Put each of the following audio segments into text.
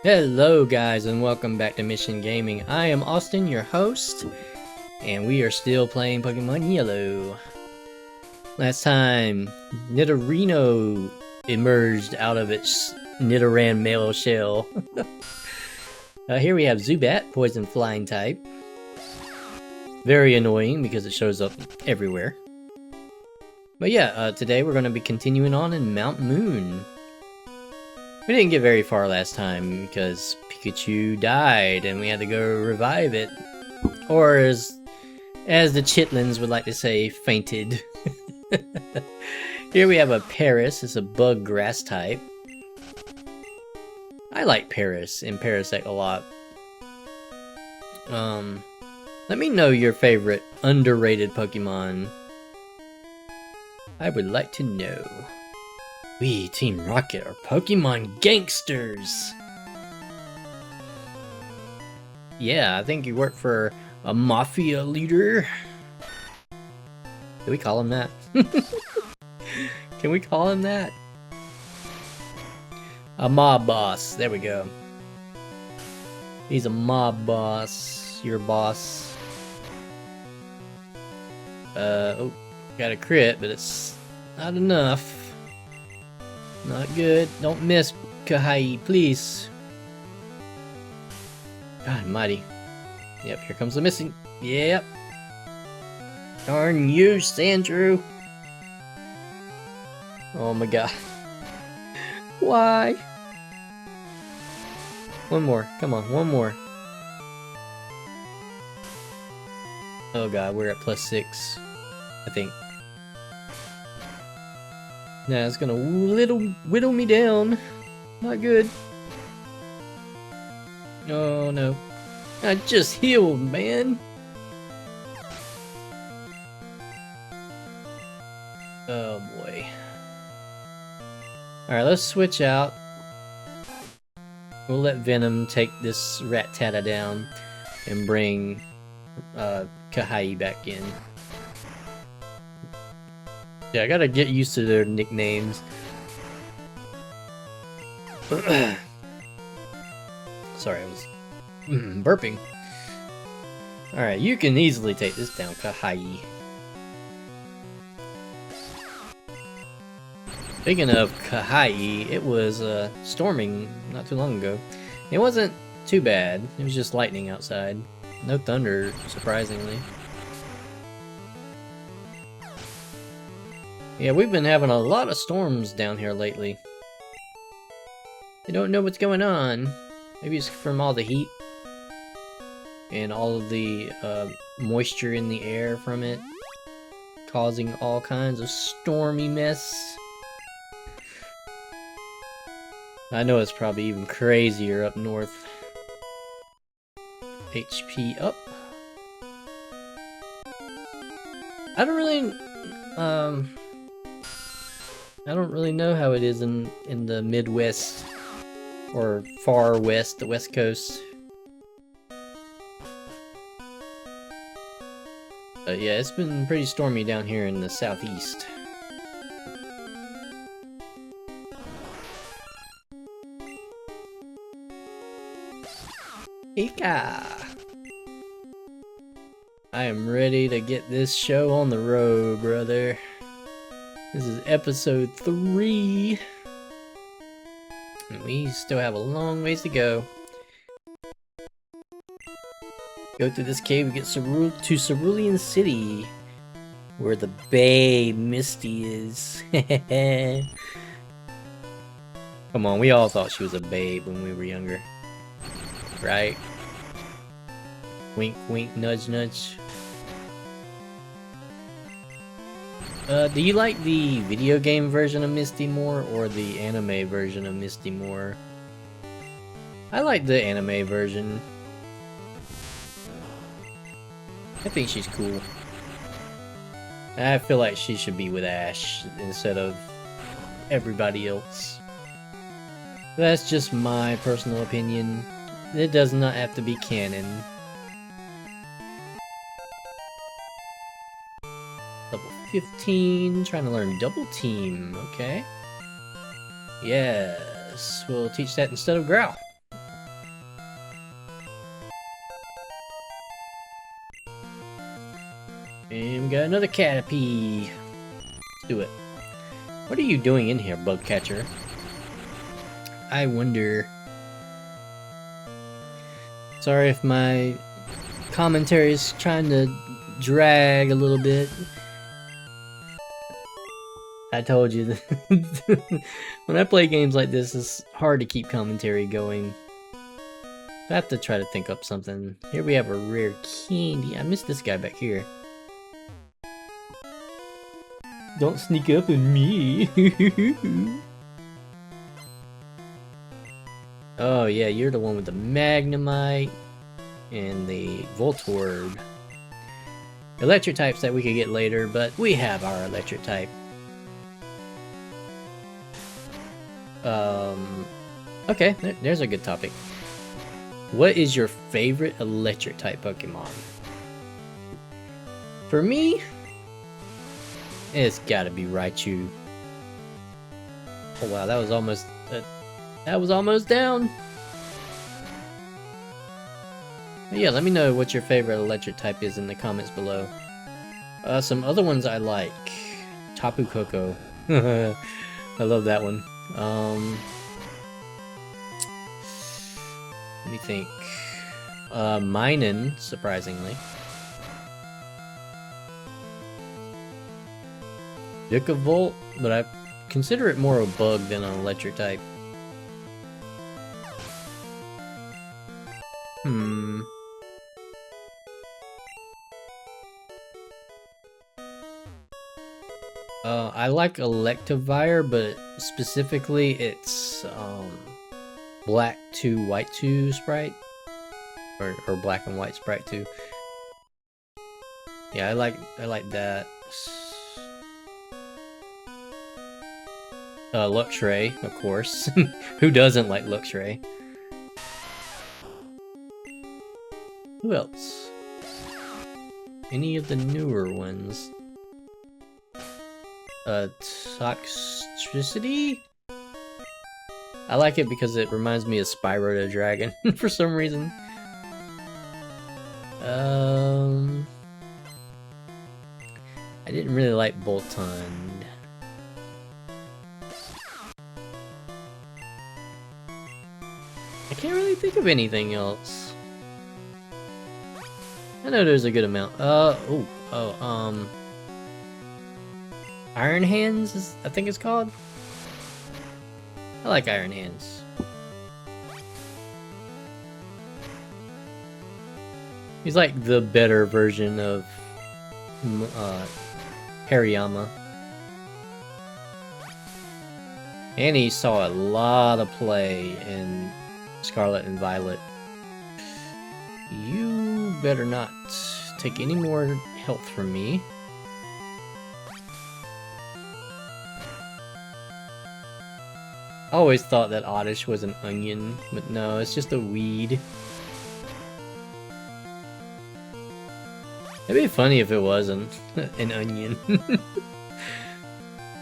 Hello guys and welcome back to Mission Gaming. I am Austin, your host, and we are still playing Pokemon Yellow. Last time, Nidorino emerged out of its Nidoran male shell. Here we have Zubat, Poison Flying type. Very annoying because it shows up everywhere. But yeah, today we're going to be continuing on in Mount Moon. We didn't get very far last time because Pikachu died and we had to go revive it. Or as the Chitlins would like to say, fainted. Here we have a Paris. It's a bug grass type. I like Paris and Parasect a lot. Let me know your favorite underrated Pokemon. I would like to know. We, Team Rocket, are Pokemon gangsters! Yeah, I think you work for a mafia leader. Can we call him that? Can we call him that? A mob boss. There we go. He's a mob boss. Your boss. Oh, got a crit, but it's not enough. Not good. Don't miss, Kahai, please. God almighty. Yep, here comes the missing. Yep. Darn you, Sandrew. Oh my god. Why? One more. Come on, one more. Oh god, we're at +6. I think. Nah, it's gonna whittle me down. Not good. Oh no. I just healed, man. Oh boy. Alright, let's switch out. We'll let Venom take this Rattata down and bring Kahai back in. Yeah, I gotta get used to their nicknames. Sorry, I was burping. Alright, you can easily take this down, Kahai. Speaking of Kahai, it was storming not too long ago. It wasn't too bad. It was just lightning outside. No thunder, surprisingly. Yeah, we've been having a lot of storms down here lately. I don't know what's going on. Maybe it's from all the heat and all of the moisture in the air from it, causing all kinds of stormy mess. I know it's probably even crazier up north. HP up. I don't really know how it is in the Midwest or far west, the West Coast. But yeah, it's been pretty stormy down here in the southeast. Ika! I am ready to get this show on the road, brother. This is episode 3. And we still have a long ways to go. Go through this cave and get to Cerulean City, where the babe Misty is. Come on, we all thought she was a babe when we were younger. Right? Wink, wink, nudge, nudge. Do you like the video game version of Misty more or the anime version of Misty more? I like the anime version. I think she's cool. I feel like she should be with Ash instead of everybody else. That's just my personal opinion. It does not have to be canon. Level 15, trying to learn Double Team, okay. Yes, we'll teach that instead of Growl. And we got another Caterpie. Let's do it. What are you doing in here, bug catcher? I wonder. Sorry if my commentary is trying to drag a little bit. I told you that when I play games like this, it's hard to keep commentary going. I have to try to think up something. Here we have a rare candy. I missed this guy back here. Don't sneak up on me. Oh yeah, you're the one with the Magnemite and the Voltorb. Electric types that we could get later, but we have our electric type. Okay, there's a good topic. What is your favorite electric type Pokemon? For me, it's gotta be Raichu. Oh wow, that was almost down. But yeah, let me know what your favorite electric type is in the comments below. Some other ones I like. Tapu Koko. I love that one. Let me think. Minun, surprisingly. Vikavolt, but I consider it more a bug than an electric type. I like Electivire, but specifically it's Black 2, White 2 sprite. Or Black and White sprite too. Yeah, I like that. Luxray, of course. Who doesn't like Luxray? Who else? Any of the newer ones? Toxtricity? I like it because it reminds me of Spyro the Dragon for some reason. I didn't really like Boltund. I can't really think of anything else. I know there's a good amount. Iron Hands, I think it's called. I like Iron Hands. He's like the better version of Hariyama. And he saw a lot of play in Scarlet and Violet. You better not take any more health from me. I always thought that Oddish was an onion, but no, it's just a weed. It'd be funny if it wasn't an onion.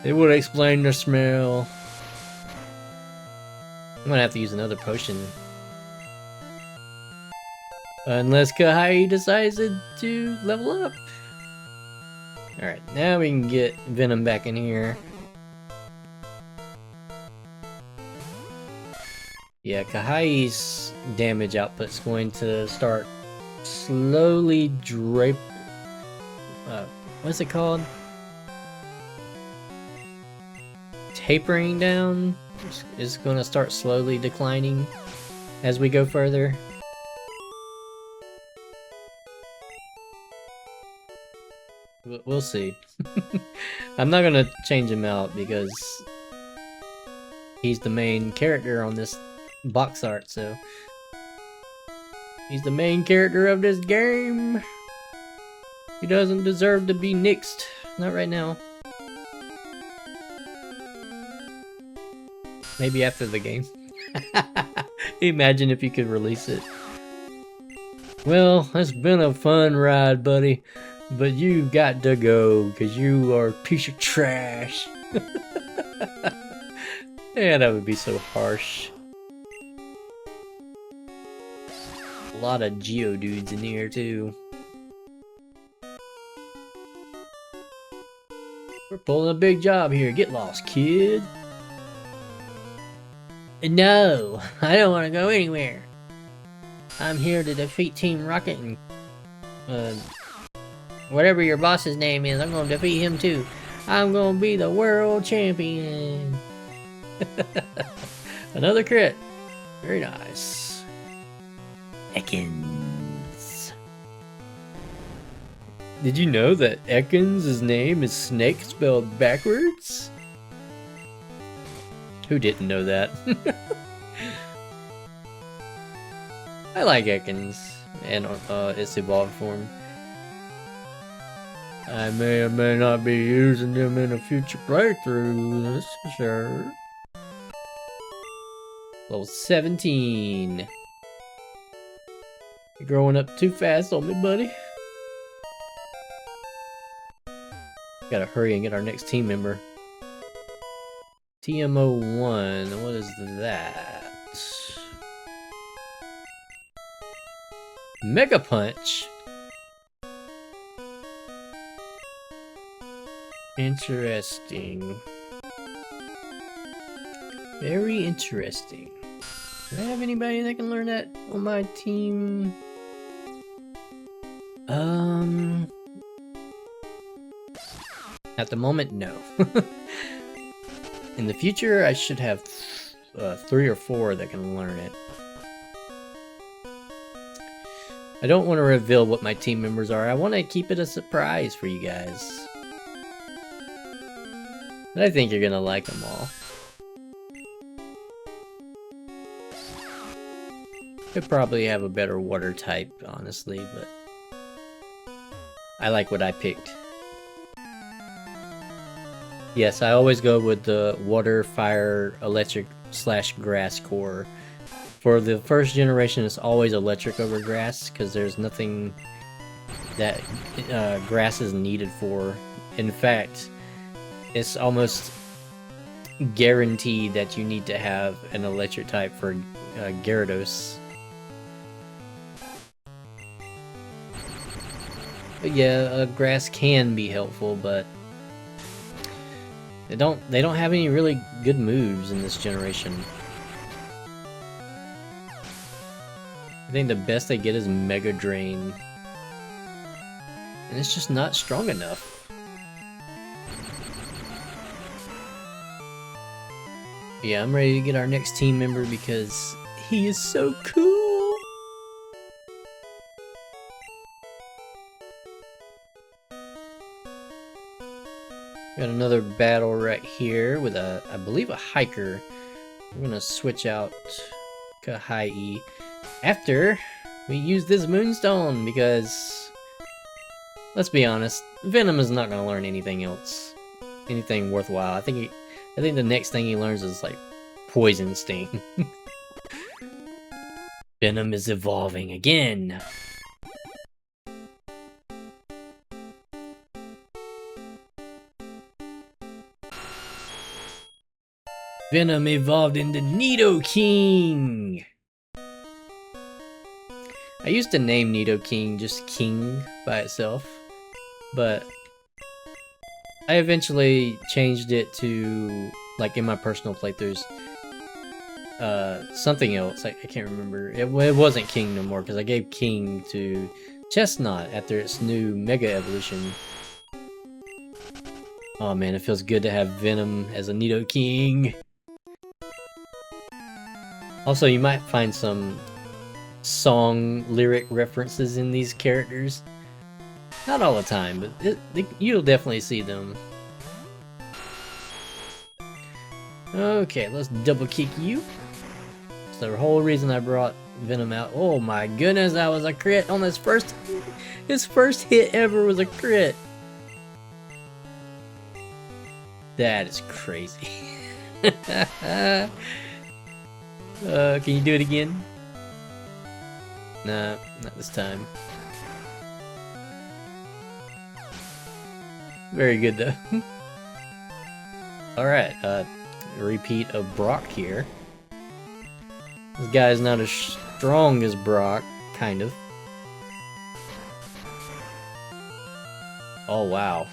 It would explain the smell. I'm gonna have to use another potion. Unless Kahai decides to level up. Alright, now we can get Venom back in here. Yeah, Kahai's damage output's going to start slowly what's it called? Tapering down. Is going to start slowly declining as we go further. We'll see. I'm not going to change him out because he's the main character on this box art, so he's the main character of this game. He doesn't deserve to be nixed. Not right now. Maybe after the game. Imagine if you could release it. Well, it's been a fun ride, buddy. But you've got to go, because you are a piece of trash. Yeah, that would be so harsh. A lot of Geodudes in here, too. pulling a big job here. Get lost, kid. No, I don't want to go anywhere. I'm here to defeat Team Rocket and whatever your boss's name is, I'm gonna defeat him too. I'm gonna be the world champion. Another crit. Very nice. Ekans. Did you know that Ekans' name is snake spelled backwards? Who didn't know that? I like Ekans and its evolved form. I may or may not be using them in a future playthrough, that's for sure. Level 17. You're growing up too fast on me, buddy. Gotta hurry and get our next team member. TMO1, what is that? Mega Punch? Interesting. Very interesting. Do I have anybody that can learn that on my team? At the moment, no. In the future, I should have 3 or 4 that can learn it. I don't want to reveal what my team members are. I want to keep it a surprise for you guys. But I think you're gonna like them all. Could probably have a better water type, honestly, but I like what I picked. Yes, I always go with the water, fire, electric / grass core. For the first generation, it's always electric over grass, because there's nothing that grass is needed for. In fact, it's almost guaranteed that you need to have an electric type for Gyarados. But yeah, grass can be helpful, but they don't have any really good moves in this generation. I think the best they get is Mega Drain, and it's just not strong enough. Yeah, I'm ready to get our next team member because he is so cool. Got another battle right here with I believe a hiker. We're gonna switch out Kahai after we use this Moonstone because, let's be honest, Venom is not gonna learn anything else, anything worthwhile. I think the next thing he learns is like Poison Sting. Venom is evolving again. Venom evolved into Nidoking! I used to name Nidoking just King by itself, but I eventually changed it to, like in my personal playthroughs, something else. I can't remember. It wasn't King no more, because I gave King to Chestnut after its new Mega Evolution. Oh man, it feels good to have Venom as a Nidoking. Also, you might find some song lyric references in these characters. Not all the time, but you'll definitely see them. Okay, let's double kick you. That's the whole reason I brought Venom out. Oh my goodness, that was a crit on his first hit ever was a crit. That is crazy. Can you do it again? Nah, not this time. Very good though. Alright, repeat of Brock here. This guy's not as strong as Brock, kind of. Oh wow.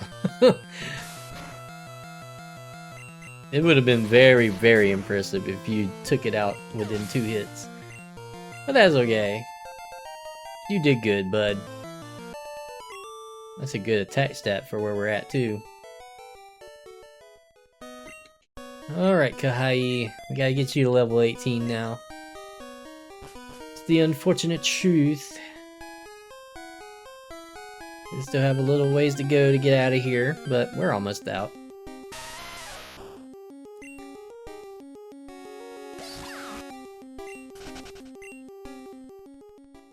It would have been very, very impressive if you took it out within 2 hits. But that's okay. You did good, bud. That's a good attack stat for where we're at, too. Alright, Kahai. We gotta get you to level 18 now. It's the unfortunate truth. We still have a little ways to go to get out of here, but we're almost out.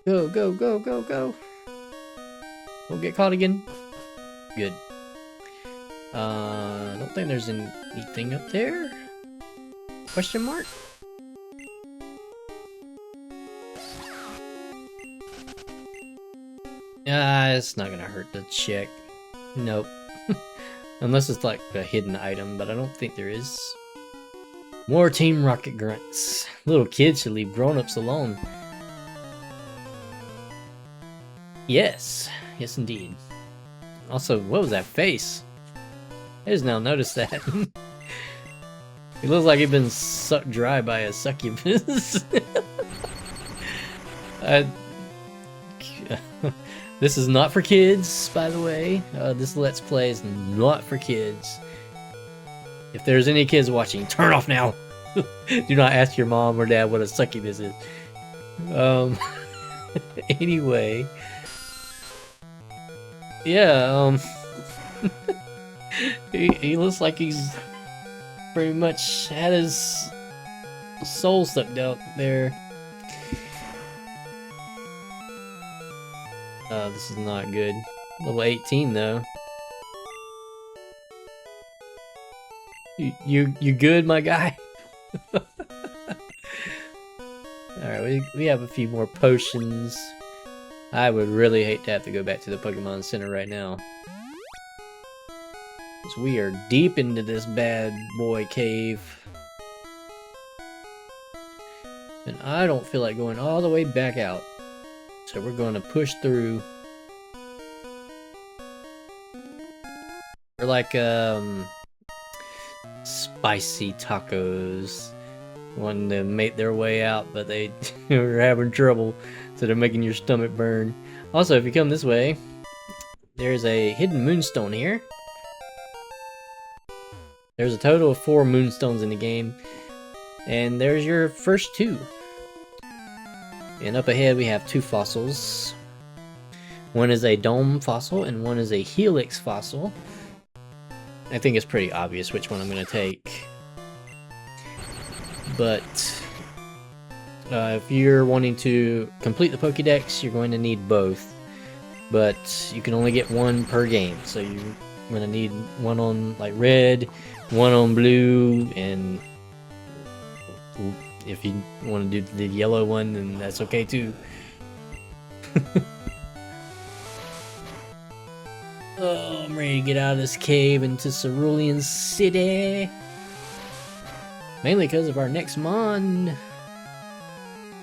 Go, go, go, go, go. Don't get caught again. Good. I don't think there's anything up there. Question mark? It's not gonna hurt to check. Nope. Unless it's like a hidden item, but I don't think there is. More Team Rocket grunts. Little kids should leave grown-ups alone. Yes. Yes, indeed. Also, what was that face? I just now noticed that. He looks like he's been sucked dry by a succubus. This is not for kids, by the way. This Let's Play is not for kids. If there's any kids watching, turn off now. Do not ask your mom or dad what a succubus is. Anyway. Yeah, he looks like he's pretty much had his soul sucked out there. This is not good. Level 18 though. You good, my guy? Alright, we have a few more potions. I would really hate to have to go back to the Pokemon Center right now. Because we are deep into this bad boy cave. And I don't feel like going all the way back out. So we're going to push through. We're like, spicy tacos. Wanting to make their way out, but they were having trouble. So they're making your stomach burn. Also, if you come this way, there's a hidden moonstone here. There's a total of 4 moonstones in the game. And there's your first 2. And up ahead we have 2 fossils. One is a dome fossil and one is a helix fossil. I think it's pretty obvious which one I'm going to take. But if you're wanting to complete the Pokédex, you're going to need both. But you can only get 1 per game, so you're going to need 1 on like red, 1 on blue, and if you want to do the yellow one, then that's okay too. Oh, I'm ready to get out of this cave into Cerulean City. Mainly because of our next mon.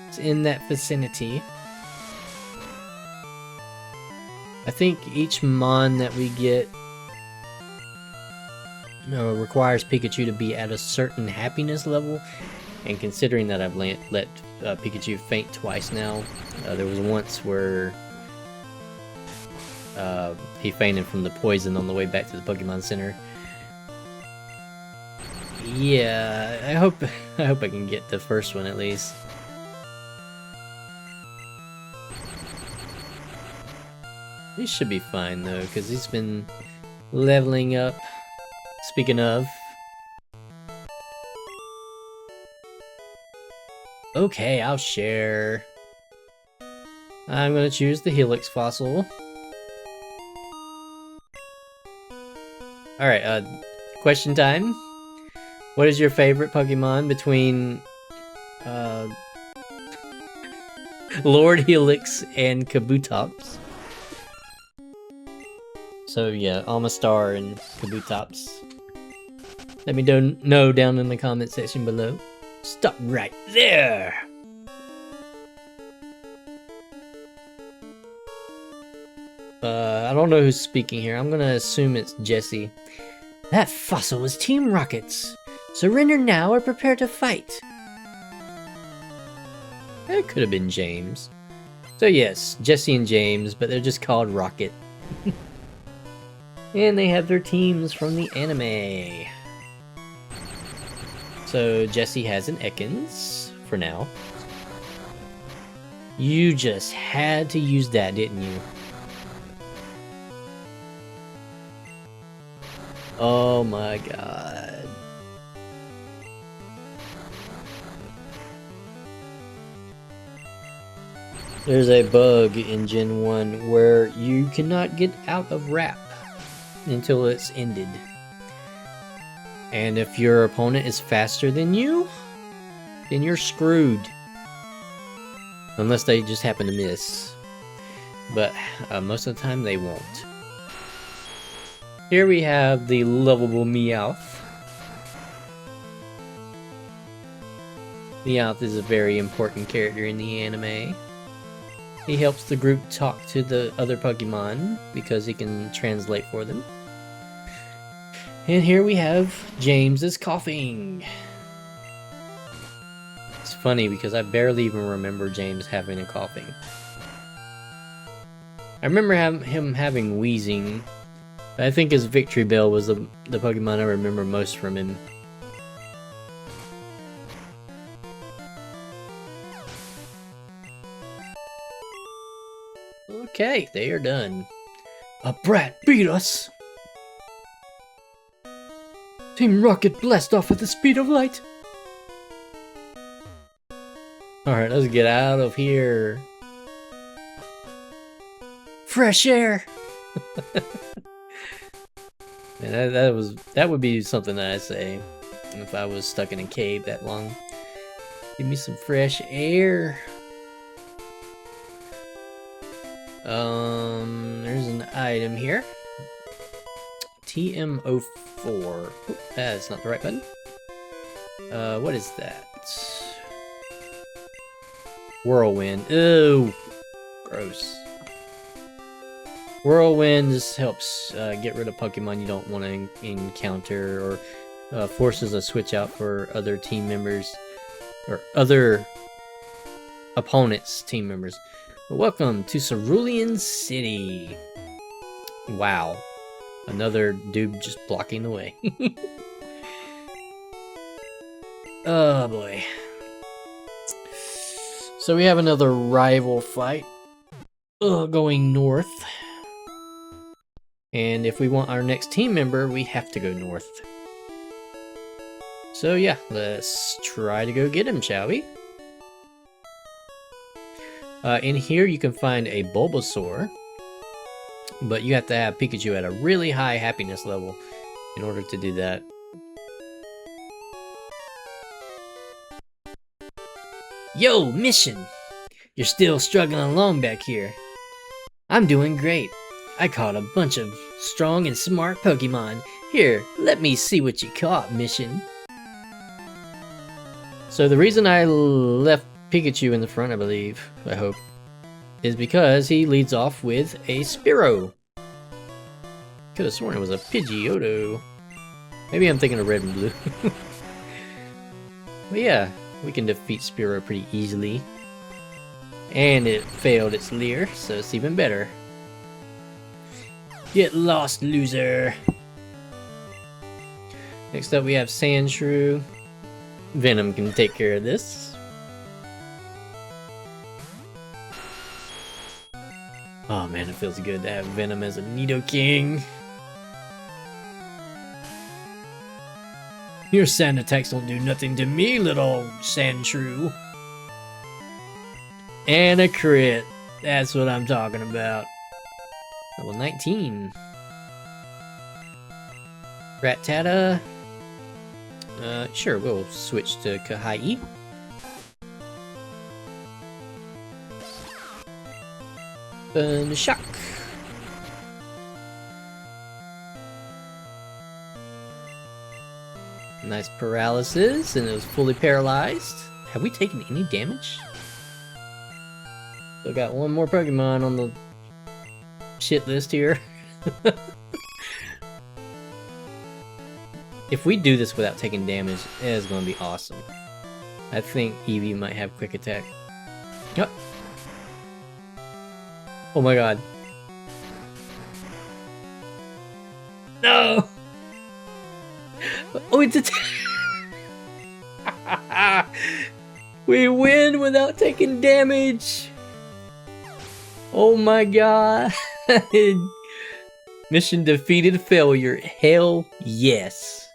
It's in that vicinity. I think each mon that we get requires Pikachu to be at a certain happiness level. And considering that I've let Pikachu faint twice now, there was once where he fainted from the poison on the way back to the Pokemon Center. Yeah, I hope I can get the first one at least. He should be fine though, because he's been leveling up. Speaking of. Okay, I'll share. I'm gonna choose the Helix fossil. Alright, question time. What is your favorite Pokemon between Lord Helix and Kabutops? So yeah, Amistar and Kabutops. Let me know down in the comment section below. Stop right there! I don't know who's speaking here. I'm gonna assume it's Jesse. That fossil is Team Rocket's. Surrender now or prepare to fight. It could have been James. So yes, Jesse and James, but they're just called Rocket. And they have their teams from the anime. So Jesse has an Ekans for now. You just had to use that, didn't you? Oh my god. There's a bug in Gen 1 where you cannot get out of Wrap until it's ended. And if your opponent is faster than you, then you're screwed. Unless they just happen to miss. But most of the time they won't. Here we have the lovable Meowth. Meowth is a very important character in the anime. He helps the group talk to the other Pokemon because he can translate for them. And here we have James is coughing. It's funny because I barely even remember James having a coughing. I remember him having wheezing. I think his Victory Bell was the Pokemon I remember most from him. Okay, they are done. A brat beat us! Team Rocket blast off at the speed of light! Alright, let's get out of here. Fresh air! And that would be something that I say if I was stuck in a cave that long. Give me some fresh air. There's an item here. TM04. Oop, that's not the right button. What is that? Whirlwind. Ew. Gross. Whirlwind just helps get rid of Pokemon you don't want to encounter, or forces a switch out for other team members, or other opponents' team members. Welcome to Cerulean City. Wow. Another dude just blocking the way. Oh boy. So we have another rival fight going north. And if we want our next team member, we have to go north. So yeah, let's try to go get him, shall we? In here you can find a Bulbasaur, but you have to have Pikachu at a really high happiness level in order to do that. Yo, mission! You're still struggling along back here. I'm doing great. I caught a bunch of strong and smart Pokemon. Here, let me see what you caught, mission. So the reason I left Pikachu in the front, I believe, I hope, is because he leads off with a Spearow. Could have sworn it was a Pidgeotto. Maybe I'm thinking of red and blue. But yeah, we can defeat Spearow pretty easily. And it failed its Leer, so it's even better. Get lost, loser! Next up we have Sandshrew. Venom can take care of this. Oh man, it feels good to have Venom as a Nidoking. Your sand attacks don't do nothing to me, little Sandshrew. And a crit. That's what I'm talking about. Level 19. Rattata. Sure, we'll switch to Kahai. Shock. Nice paralysis, and it was fully paralyzed. Have we taken any damage? Still got one more Pokemon on the shit list here. If we do this without taking damage, it is going to be awesome. I think Eevee might have quick attack. Yep. Oh my god. No! Oh, it's a we win without taking damage! Oh my god! Mission defeated, failure. Hell yes.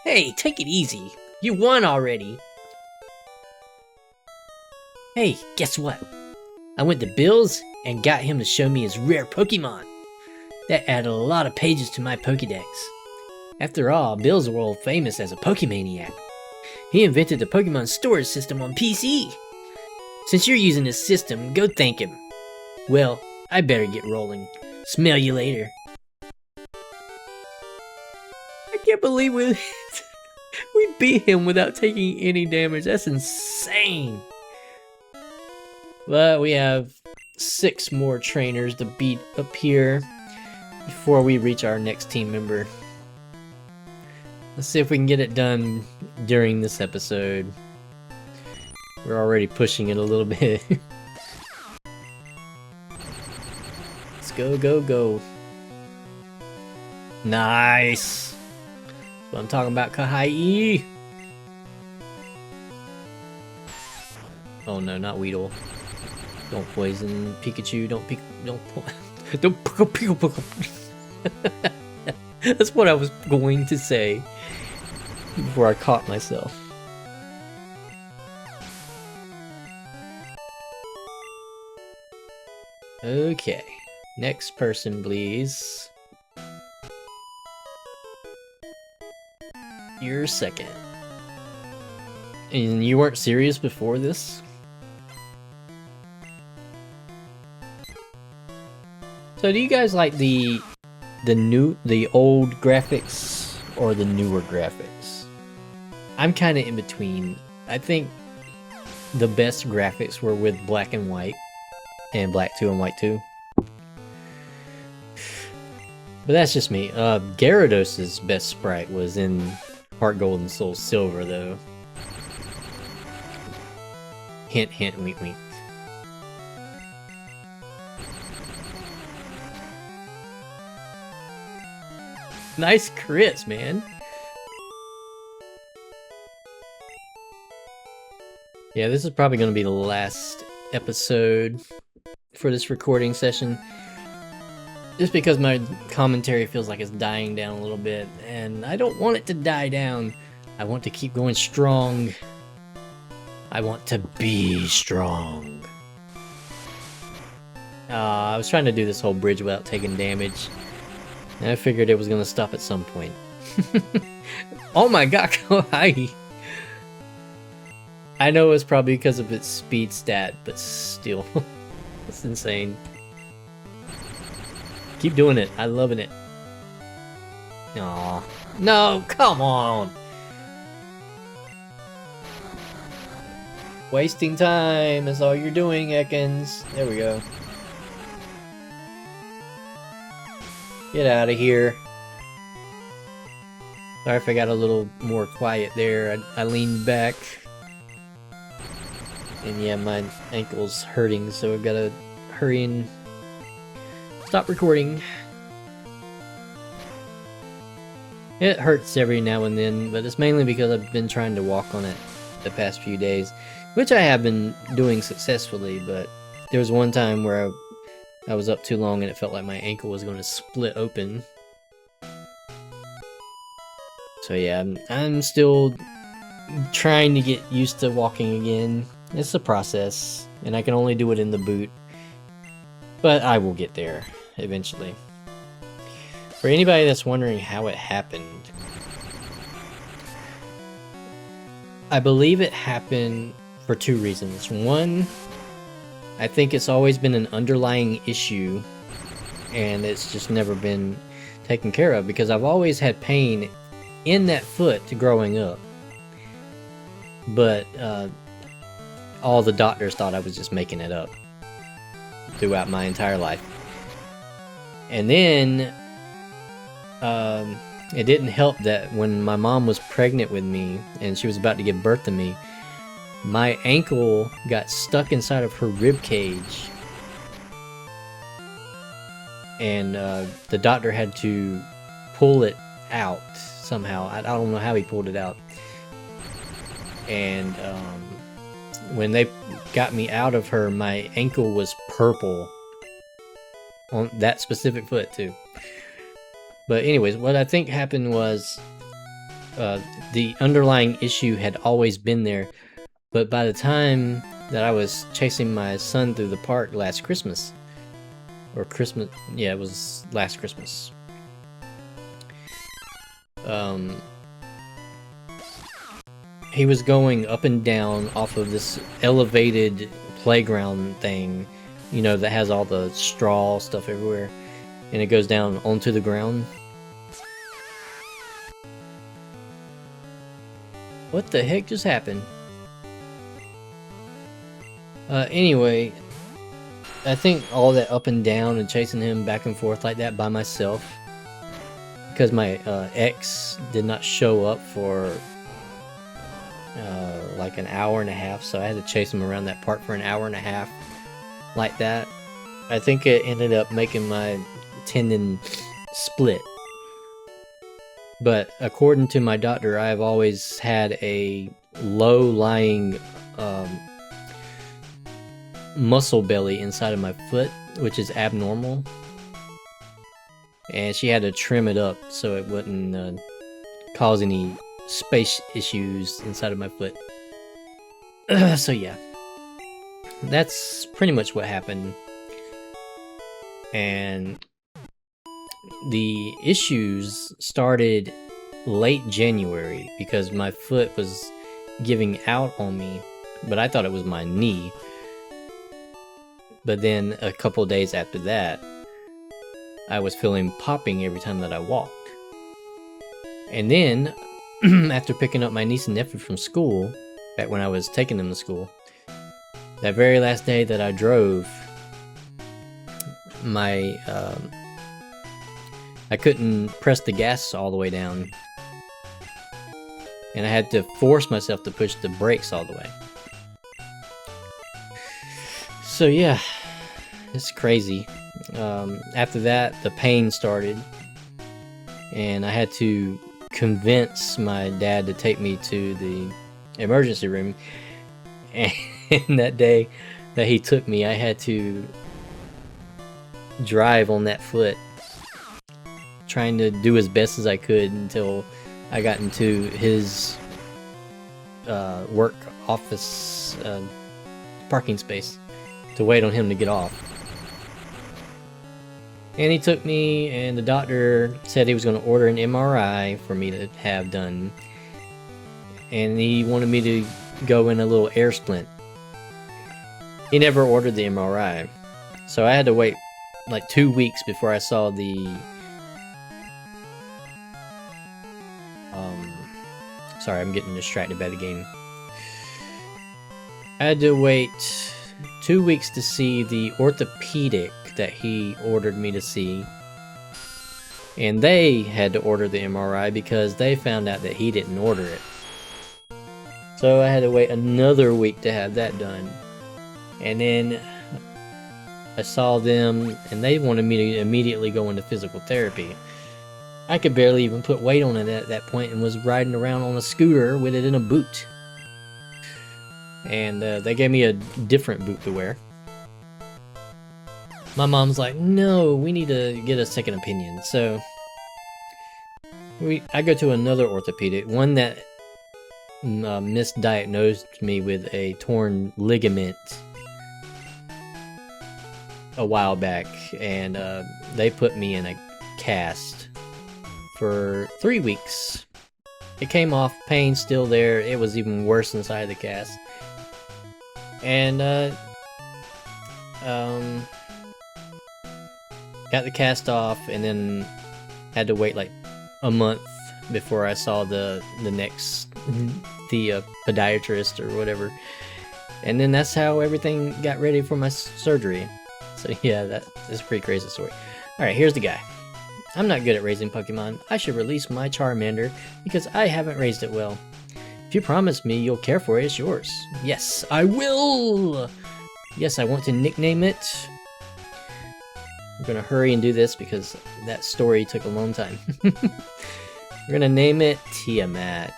Hey, take it easy. You won already. Hey, guess what? I went to Bill's and got him to show me his rare Pokemon. That added a lot of pages to my Pokédex. After all, Bill's world famous as a Pokemaniac. He invented the Pokemon storage system on PC. Since you're using this system, go thank him. Well, I better get rolling. Smell you later. I can't believe we beat him without taking any damage. That's insane. But we have 6 more trainers to beat up here before we reach our next team member. Let's see if we can get it done during this episode. We're already pushing it a little bit. Let's go, go, go. Nice! That's what I'm talking about, Kahai! Oh no, not Weedle. Don't poison Pikachu, don't That's what I was going to say before I caught myself. Okay, next person please. You're second. And you weren't serious before this? So do you guys like the old graphics or the newer graphics? I'm kind of in between. I think the best graphics were with black and white, and black 2 and white 2. But that's just me. Gyarados' best sprite was in Heart Gold and Soul Silver though. Hint, hint, wink, wink. Nice crits, man. Yeah, this is probably going to be the last episode for this recording session. Just because my commentary feels like it's dying down a little bit, and I don't want it to die down. I want to keep going strong. I want to be strong. I was trying to do this whole bridge without taking damage. And I figured it was going to stop at some point. Oh my god, Kohai! I know it's probably because of its speed stat, but still. It's insane. Keep doing it. I'm loving it. Aw. No, come on! Wasting time is all you're doing, Ekans. There we go. Get out of here. Sorry if I got a little more quiet there. I leaned back. And yeah, my ankle's hurting, so I've got to hurry and stop recording. It hurts every now and then, but it's mainly because I've been trying to walk on it the past few days, which I have been doing successfully, but there was one time where I was up too long and it felt like my ankle was going to split open. So yeah, I'm still trying to get used to walking again. It's a process, and I can only do it in the boot. But I will get there, eventually. For anybody that's wondering how it happened, I believe it happened for 2 reasons. One, I think it's always been an underlying issue, and it's just never been taken care of, because I've always had pain in that foot growing up. But all the doctors thought I was just making it up throughout my entire life. And then it didn't help that when my mom was pregnant with me and she was about to give birth to me, my ankle got stuck inside of her rib cage. And the doctor had to pull it out somehow. I don't know how he pulled it out. And when they got me out of her, my ankle was purple on that specific foot too. But anyways, what I think happened was the underlying issue had always been there. But by the time that I was chasing my son through the park last Christmas, or Christmas, yeah, it was last Christmas. He was going up and down off of this elevated playground thing, you know, that has all the straw stuff everywhere, and it goes down onto the ground. What the heck just happened? Anyway, I think all that up and down and chasing him back and forth like that by myself, because my ex did not show up for like an hour and a half, so I had to chase him around that park for an hour and a half like that. I think it ended up making my tendon split. But according to my doctor, I've always had a low-lying muscle belly inside of my foot, which is abnormal. And she had to trim it up so it wouldn't cause any space issues inside of my foot. So yeah, that's pretty much what happened. And the issues started late January because my foot was giving out on me, but I thought it was my knee. But then a couple days after that, I was feeling popping every time that I walked. And then, after picking up my niece and nephew from school, back when I was taking them to school, that very last day that I drove, my I couldn't press the gas all the way down, and I had to force myself to push the brakes all the way. So yeah, it's crazy. After that, the pain started, and I had to convince my dad to take me to the emergency room. And that day that he took me, I had to drive on that foot, trying to do as best as I could until I got into his work office parking space to wait on him to get off. And he took me, and the doctor said he was going to order an MRI for me to have done. And he wanted me to go in a little air splint. He never ordered the MRI. So I had to wait like 2 weeks before I saw the... sorry, I'm getting distracted by the game. I had to wait 2 weeks to see the orthopedic that he ordered me to see, and they had to order the MRI because they found out that he didn't order it. So I had to wait another week to have that done, and then I saw them, and they wanted me to immediately go into physical therapy. I could barely even put weight on it at that point and was riding around on a scooter with it in a boot. And they gave me a different boot to wear. My mom's like, no, we need to get a second opinion. So I go to another orthopedic, one that misdiagnosed me with a torn ligament a while back, and they put me in a cast for 3 weeks. It came off, pain still there. It was even worse inside the cast. And got the cast off, and then had to wait like a month before I saw the podiatrist or whatever. And then that's how everything got ready for my surgery. So yeah, that's a pretty crazy story. Alright, here's the guy. I'm not good at raising Pokemon. I should release my Charmander because I haven't raised it well. If you promise me you'll care for it, it's yours. Yes, I will! Yes, I want to nickname it. I'm gonna hurry and do this because that story took a long time. We're gonna name it Tiamat.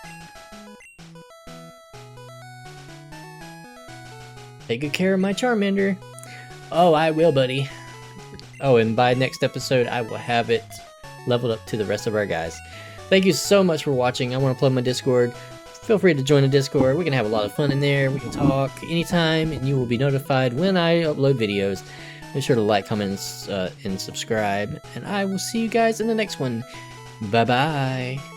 Take good care of my Charmander. Oh, I will, buddy. Oh, and by next episode, I will have it leveled up to the rest of our guys. Thank you so much for watching. I want to plug my Discord. Feel free to join the Discord. We can have a lot of fun in there. We can talk anytime, and you will be notified when I upload videos. Make sure to like, comment, and subscribe. And I will see you guys in the next one. Bye-bye.